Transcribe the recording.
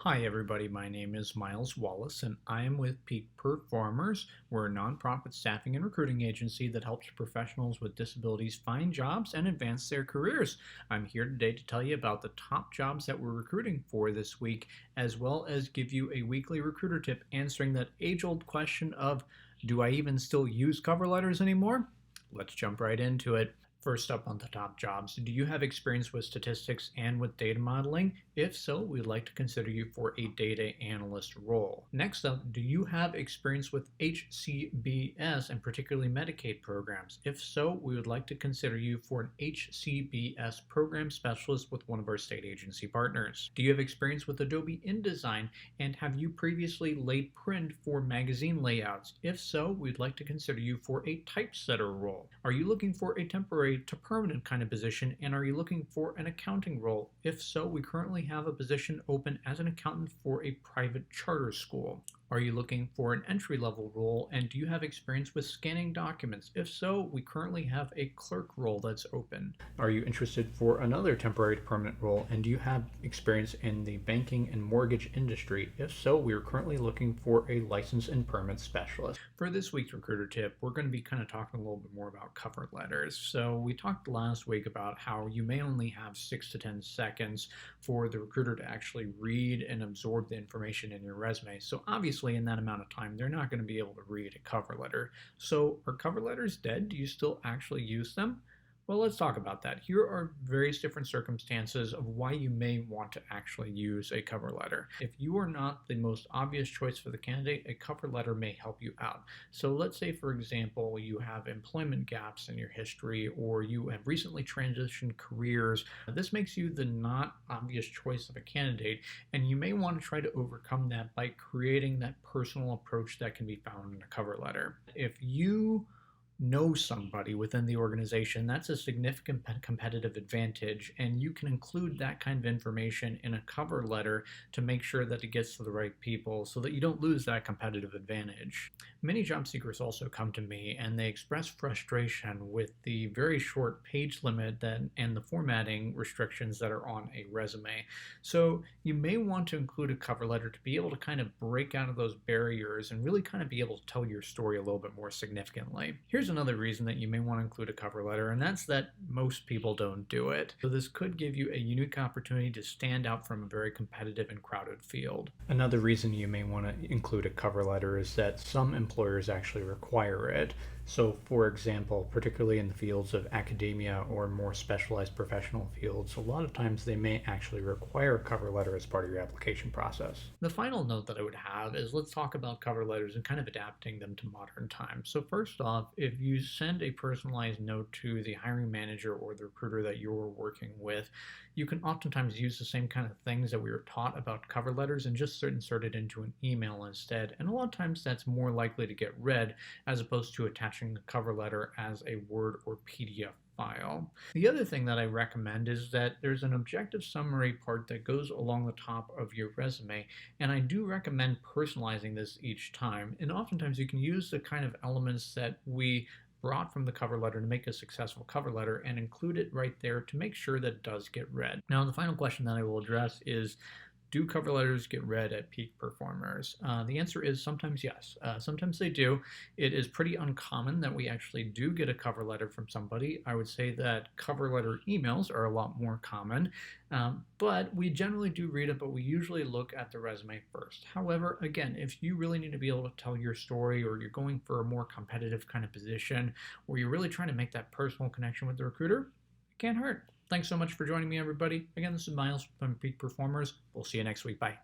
Hi, everybody. My name is Miles Wallace, and I am with Peak Performers. We're a nonprofit staffing and recruiting agency that helps professionals with disabilities find jobs and advance their careers. I'm here today to tell you about the top jobs that we're recruiting for this week, as well as give you a weekly recruiter tip answering that age old question of do I even still use cover letters anymore? Let's jump right into it. First up on the top jobs, do you have experience with statistics and with data modeling? If so, we'd like to consider you for a data analyst role. Next up, do you have experience with HCBS and particularly Medicaid programs? If so, we would like to consider you for an HCBS program specialist with one of our state agency partners. Do you have experience with Adobe InDesign and have you previously laid print for magazine layouts? If so, we'd like to consider you for a typesetter role. Are you looking for a temporary to permanent kind of position, and are you looking for an accounting role? If so, we currently have a position open as an accountant for a private charter school. Are you looking for an entry-level role, and do you have experience with scanning documents? If so, we currently have a clerk role that's open. Are you interested for another temporary to permanent role, and do you have experience in the banking and mortgage industry? If so, we are currently looking for a license and permit specialist. For this week's recruiter tip, we're going to be kind of talking a little bit more about cover letters. So we talked last week about how you may only have 6 to 10 seconds for the recruiter to actually read and absorb the information in your resume. So obviously in that amount of time, they're not going to be able to read a cover letter. So are cover letters dead? Do you still actually use them? Well, let's talk about that. Here are various different circumstances of why you may want to actually use a cover letter. If you are not the most obvious choice for the candidate, a cover letter may help you out. So let's say, for example, you have employment gaps in your history or you have recently transitioned careers. This makes you the not obvious choice of a candidate, and you may want to try to overcome that by creating that personal approach that can be found in a cover letter. If you know somebody within the organization, that's a significant competitive advantage, and you can include that kind of information in a cover letter to make sure that it gets to the right people so that you don't lose that competitive advantage. Many job seekers also come to me and they express frustration with the very short page limit and the formatting restrictions that are on a resume. So you may want to include a cover letter to be able to kind of break out of those barriers and really kind of be able to tell your story a little bit more significantly. Here's another reason that you may want to include a cover letter, and that's that most people don't do it. So this could give you a unique opportunity to stand out from a very competitive and crowded field. Another reason you may want to include a cover letter is that some employers actually require it. So, for example, particularly in the fields of academia or more specialized professional fields, a lot of times they may actually require a cover letter as part of your application process. The final note that I would have is let's talk about cover letters and kind of adapting them to modern times. So, first off, if you send a personalized note to the hiring manager or the recruiter that you're working with, you can oftentimes use the same kind of things that we were taught about cover letters and just insert it into an email instead. And a lot of times that's more likely to get read as opposed to attaching the cover letter as a Word or PDF file. The other thing that I recommend is that there's an objective summary part that goes along the top of your resume, and I do recommend personalizing this each time. And oftentimes you can use the kind of elements that we brought from the cover letter to make a successful cover letter and include it right there to make sure that it does get read. Now, the final question that I will address is, do cover letters get read at Peak Performers? The answer is sometimes yes. Sometimes they do. It is pretty uncommon that we actually do get a cover letter from somebody. I would say that cover letter emails are a lot more common, but we generally do read it, but we usually look at the resume first. However, again, if you really need to be able to tell your story or you're going for a more competitive kind of position or you're really trying to make that personal connection with the recruiter, it can't hurt. Thanks so much for joining me, everybody. Again, this is Miles from Peak Performers. We'll see you next week. Bye.